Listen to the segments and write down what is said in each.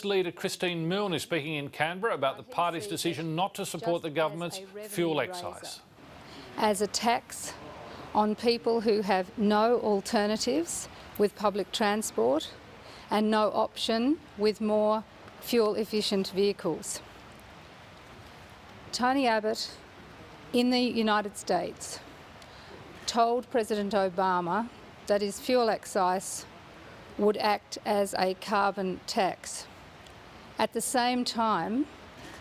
Leader Christine Milne is speaking in Canberra about the party's decision not to support the government's fuel excise. As a tax on people who have no alternatives with public transport and no option with more fuel-efficient vehicles. Tony Abbott in the United States told President Obama that his fuel excise would act as a carbon tax. At the same time,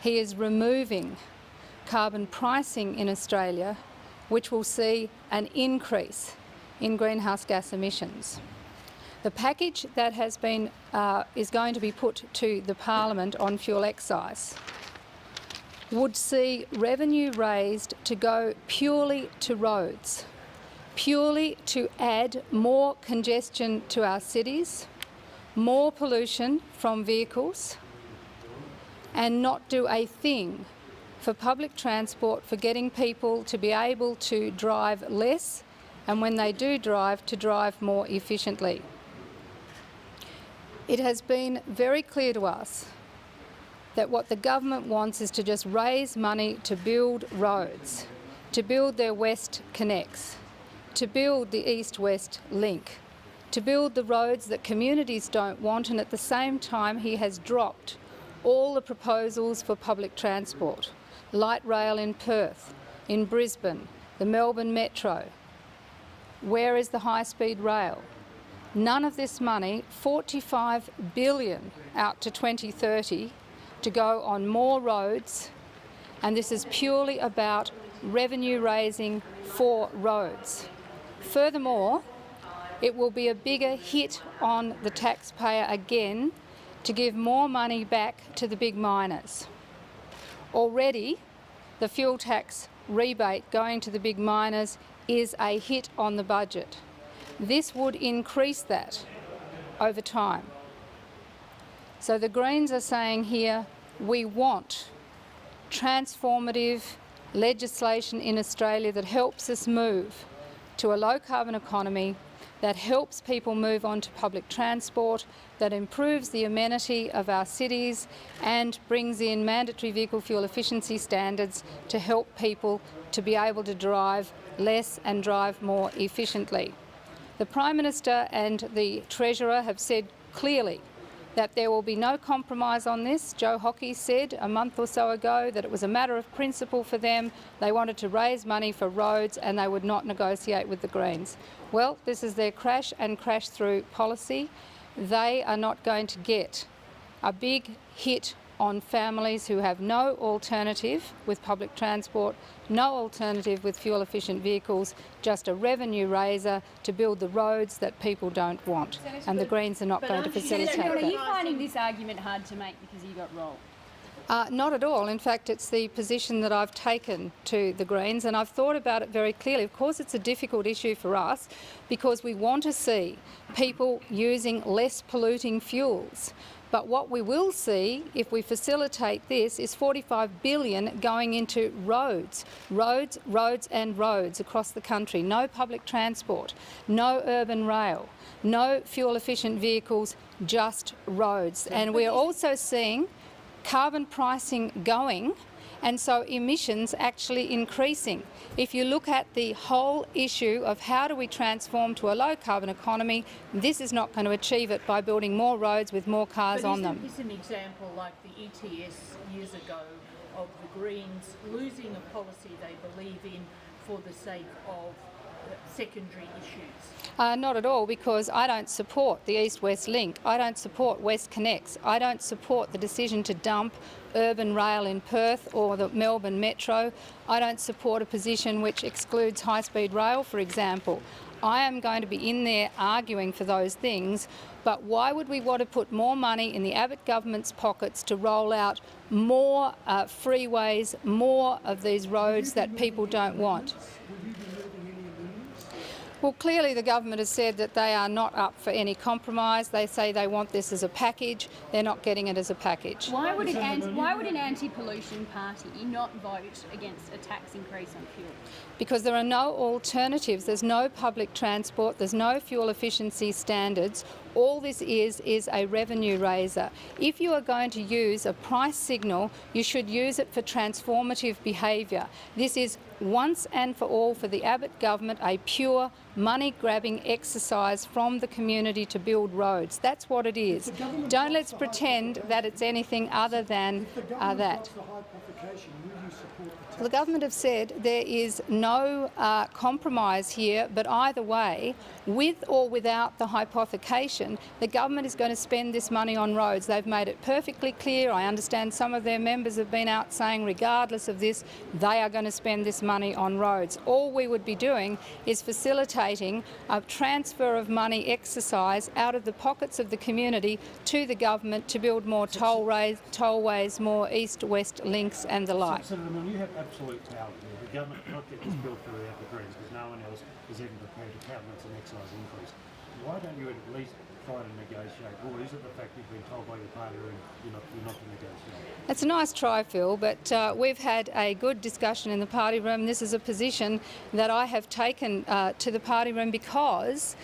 he is removing carbon pricing in Australia, which will see an increase in greenhouse gas emissions. The package that has been is going to be put to the Parliament on fuel excise would see revenue raised to go purely to roads, purely to add more congestion to our cities, more pollution from vehicles, and not do a thing for public transport, for getting people to be able to drive less, and when they do drive, to drive more efficiently. It has been very clear to us that what the government wants is to just raise money to build roads, to build their West Connects, to build the East-West link, to build the roads that communities don't want, and at the same time he has dropped all the proposals for public transport, light rail in Perth, in Brisbane, the Melbourne Metro. Where is the high-speed rail? None of this money, $45 billion out to 2030, to go on more roads, and this is purely about revenue raising for roads. Furthermore, it will be a bigger hit on the taxpayer again to give more money back to the big miners. Already, the fuel tax rebate going to the big miners is a hit on the budget. This would increase that over time. So the Greens are saying here, we want transformative legislation in Australia that helps us move to a low carbon economy, that helps people move on to public transport, that improves the amenity of our cities and brings in mandatory vehicle fuel efficiency standards to help people to be able to drive less and drive more efficiently. The Prime Minister and the Treasurer have said clearly that there will be no compromise on this. Joe Hockey said a month or so ago that it was a matter of principle for them. They wanted to raise money for roads and they would not negotiate with the Greens. Well, this is their crash and crash through policy. They are not going to get a big hit on families who have no alternative with public transport, no alternative with fuel-efficient vehicles, just a revenue raiser to build the roads that people don't want. And the Greens are not going to facilitate that. Are you finding this argument hard to make because you got rolled? Not at all. In fact, it's the position that I've taken to the Greens, and I've thought about it very clearly. Of course, it's a difficult issue for us because we want to see people using less polluting fuels. But what we will see if we facilitate this is $45 billion going into roads, roads, roads and roads across the country. No public transport, no urban rail, no fuel-efficient vehicles, just roads. And we're also seeing carbon pricing going, and so emissions actually increasing. If you look at the whole issue of how do we transform to a low carbon economy, this is not going to achieve it by building more roads with more cars on them. But isn't this an example like the ETS years ago of the Greens losing a policy they believe in for the sake of secondary issues? Not at all, because I don't support the East-West link. I don't support West Connects. I don't support the decision to dump urban rail in Perth or the Melbourne Metro. I don't support a position which excludes high-speed rail, for example. I am going to be in there arguing for those things, but why would we want to put more money in the Abbott government's pockets to roll out more freeways, more of these roads that people don't want? Well, clearly the government has said that they are not up for any compromise. They say they want this as a package. They're not getting it as a package. Why would an anti-pollution party not vote against a tax increase on fuel? Because there are no alternatives. There's no public transport. There's no fuel efficiency standards. All this is a revenue raiser. If you are going to use a price signal, you should use it for transformative behaviour. This is once and for all for the Abbott government a pure money-grabbing exercise from the community to build roads. That's what it is. Don't let's pretend that it's anything other than that. The government have said there is no compromise here, but either way, with or without the hypothecation, the government is going to spend this money on roads. They've made it perfectly clear. I understand some of their members have been out saying regardless of this, they are going to spend this money on roads. All we would be doing is facilitating a transfer of money exercise out of the pockets of the community to the government to build more tollways, more east-west links and the like. Senator Milne, you have absolute power here. The government cannot get this bill through without the Greens because no one else is even prepared to countenance an excise increase. Why don't you at least try to negotiate? Or is it the fact you've been told by your party room you're not to negotiate? It's a nice try, Phil, but we've had a good discussion in the party room. This is a position that I have taken to the party room because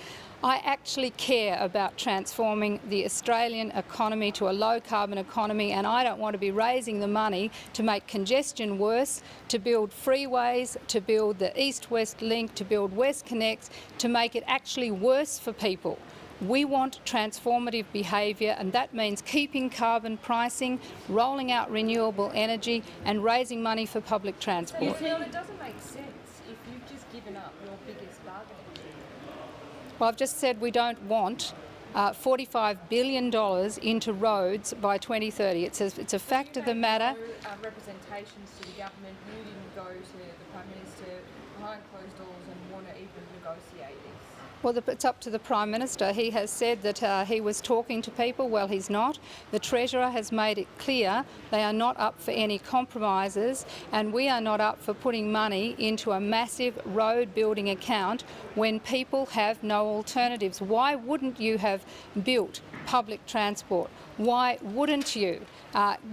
I actually care about transforming the Australian economy to a low-carbon economy, and I don't want to be raising the money to make congestion worse, to build freeways, to build the east-west link, to build West Connects, to make it actually worse for people. We want transformative behaviour, and that means keeping carbon pricing, rolling out renewable energy and raising money for public transport. You feel it doesn't make sense if you've just given up your biggest bargaining chip. Well, I've just said we don't want $45 billion into roads by 2030. It's a fact of the matter. No representations to the government. You didn't go to the Prime Minister behind closed doors and want to even negotiate this. Well, it's up to the Prime Minister. He has said that he was talking to people. Well, he's not. The Treasurer has made it clear they are not up for any compromises, and we are not up for putting money into a massive road building account when people have no alternatives. Why wouldn't you have built public transport? Why wouldn't you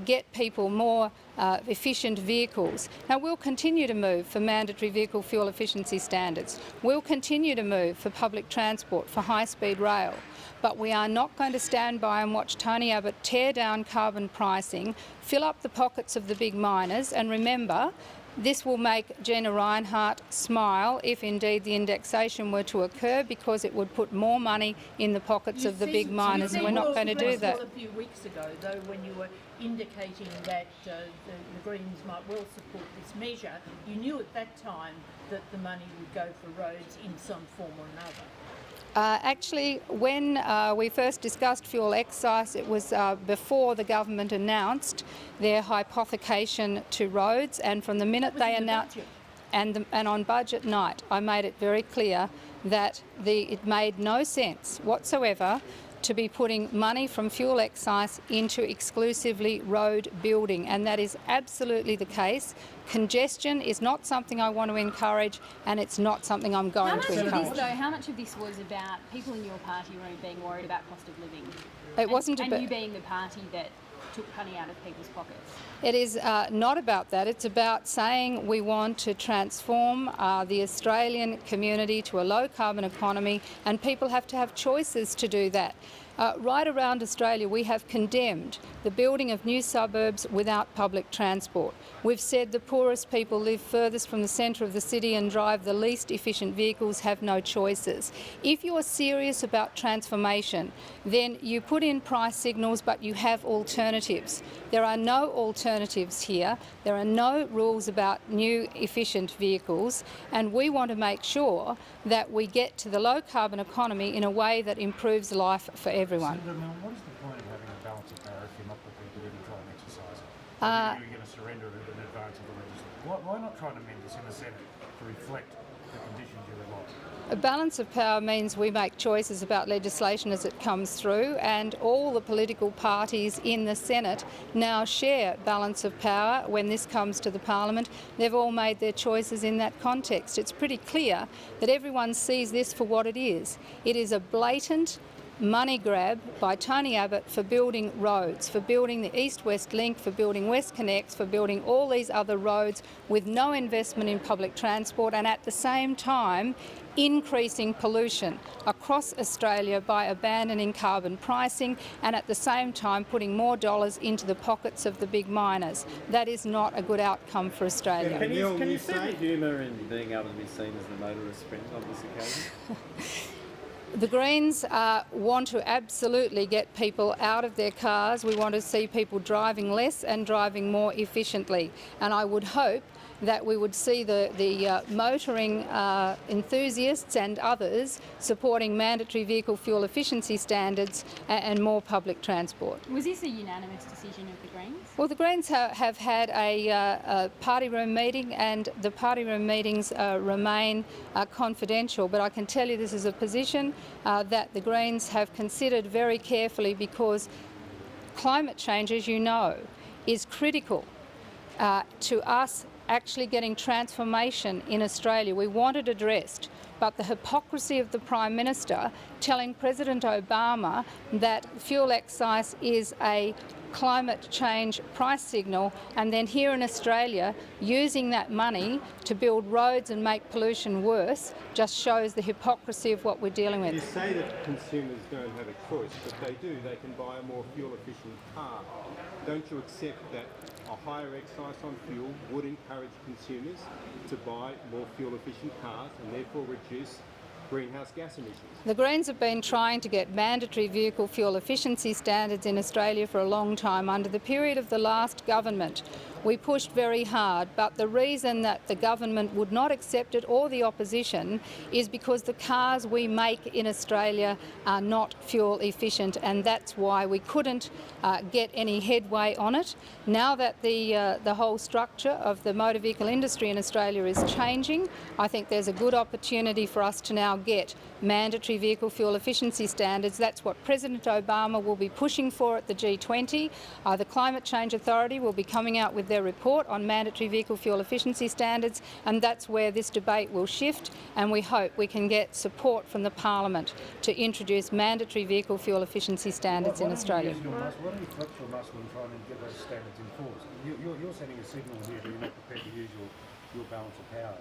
get people more efficient vehicles? Now, we'll continue to move for mandatory vehicle fuel efficiency standards. We'll continue to move for public transport, for high-speed rail. But we are not going to stand by and watch Tony Abbott tear down carbon pricing, fill up the pockets of the big miners, and remember, this will make Gina Rinehart smile if indeed the indexation were to occur, because it would put more money in the pockets of the big miners, and we're not going to do that. A few weeks ago, though, when you were indicating that the Greens might well support this measure, you knew at that time that the money would go for roads in some form or another. Actually, when we first discussed fuel excise, it was before the government announced their hypothecation to roads, and from the minute they announced, and on budget night, I made it very clear that it made no sense whatsoever to be putting money from fuel excise into exclusively road building, and that is absolutely the case. Congestion is not something I want to encourage, and it's not something I'm going to encourage. How much of this was about people in your party room being worried about cost of living? It wasn't and about you being the party that took money out of people's pockets. It is not about that. It's about saying we want to transform the Australian community to a low-carbon economy, and people have to have choices to do that. Right around Australia, we have condemned the building of new suburbs without public transport. We've said the poorest people live furthest from the centre of the city and drive the least efficient vehicles, have no choices. If you're serious about transformation, then you put in price signals, but you have alternatives. There are no alternatives here. There are no rules about new efficient vehicles, and we want to make sure that we get to the low-carbon economy in a way that improves life for everyone. Senator Milne, what is the point of having a balance of power if you're not prepared to even try and exercise it? You're going to surrender it in advance of the legislature. Why not try to amend this in the Senate to reflect the conditions you would like? A balance of power means we make choices about legislation as it comes through, and all the political parties in the Senate now share balance of power when this comes to the Parliament. They've all made their choices in that context. It's pretty clear that everyone sees this for what it is. It is a blatant money grab by Tony Abbott for building roads, for building the east-west link, for building West Connects, for building all these other roads with no investment in public transport, and at the same time increasing pollution across Australia by abandoning carbon pricing and at the same time putting more dollars into the pockets of the big miners. That is not a good outcome for Australia. Can you see the humour in being able to be seen as the motorist friend on this occasion? The Greens want to absolutely get people out of their cars. We want to see people driving less and driving more efficiently. And I would hope that we would see the motoring enthusiasts and others supporting mandatory vehicle fuel efficiency standards and more public transport. Was this a unanimous decision of the Greens? Well, the Greens have had a party room meeting, and the party room meetings remain confidential, but I can tell you this is a position that the Greens have considered very carefully, because climate change, as you know, is critical to us actually getting transformation in Australia. We want it addressed, but the hypocrisy of the Prime Minister telling President Obama that fuel excise is a climate change price signal, and then here in Australia using that money to build roads and make pollution worse, just shows the hypocrisy of what we're dealing with. You say that consumers don't have a choice, but they do. They can buy a more fuel efficient car. Don't you accept that a higher excise on fuel would encourage consumers to buy more fuel efficient cars and therefore reduce greenhouse gas emissions? The Greens have been trying to get mandatory vehicle fuel efficiency standards in Australia for a long time. Under the period of the last government, we pushed very hard, but the reason that the government would not accept it, or the opposition, is because the cars we make in Australia are not fuel efficient, and that's why we couldn't get any headway on it. Now that the whole structure of the motor vehicle industry in Australia is changing, I think there's a good opportunity for us to now get mandatory vehicle fuel efficiency standards. That's what President Obama will be pushing for at the G20. The Climate Change Authority will be coming out with their report on mandatory vehicle fuel efficiency standards, and that's where this debate will shift, and we hope we can get support from the Parliament to introduce mandatory vehicle fuel efficiency standards in Australia. Why don't you flex your muscle and try and get those standards enforced? You're sending a signal here that you're not prepared to use your balance of power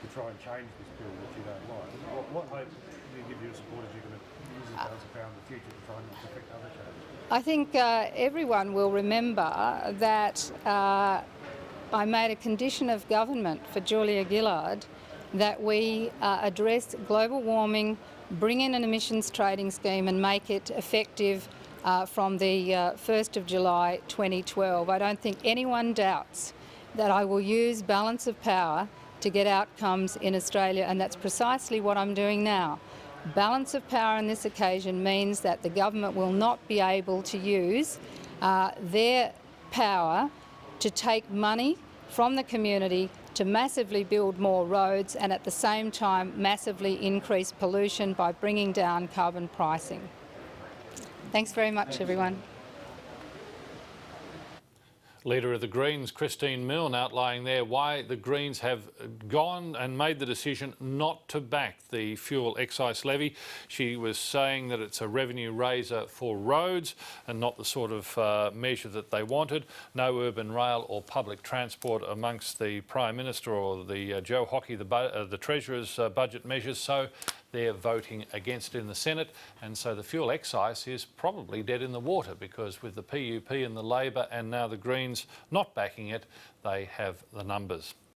to try and change this bill that you don't like. What hope do you give your supporters you're going to use this balance of power in the future to try and affect other changes? I think everyone will remember that I made a condition of government for Julia Gillard that we address global warming, bring in an emissions trading scheme and make it effective from the 1st of July 2012. I don't think anyone doubts that I will use balance of power to get outcomes in Australia, and that's precisely what I'm doing now. Balance of power on this occasion means that the government will not be able to use their power to take money from the community to massively build more roads and at the same time massively increase pollution by bringing down carbon pricing. Thanks very much, everyone. Leader of the Greens, Christine Milne, outlining there why the Greens have gone and made the decision not to back the fuel excise levy. She was saying that it's a revenue raiser for roads and not the sort of measure that they wanted. No urban rail or public transport amongst the Prime Minister or the Joe Hockey, the Treasurer's budget measures. So they're voting against it in the Senate, and so the fuel excise is probably dead in the water, because with the PUP and the Labor and now the Greens not backing it, they have the numbers.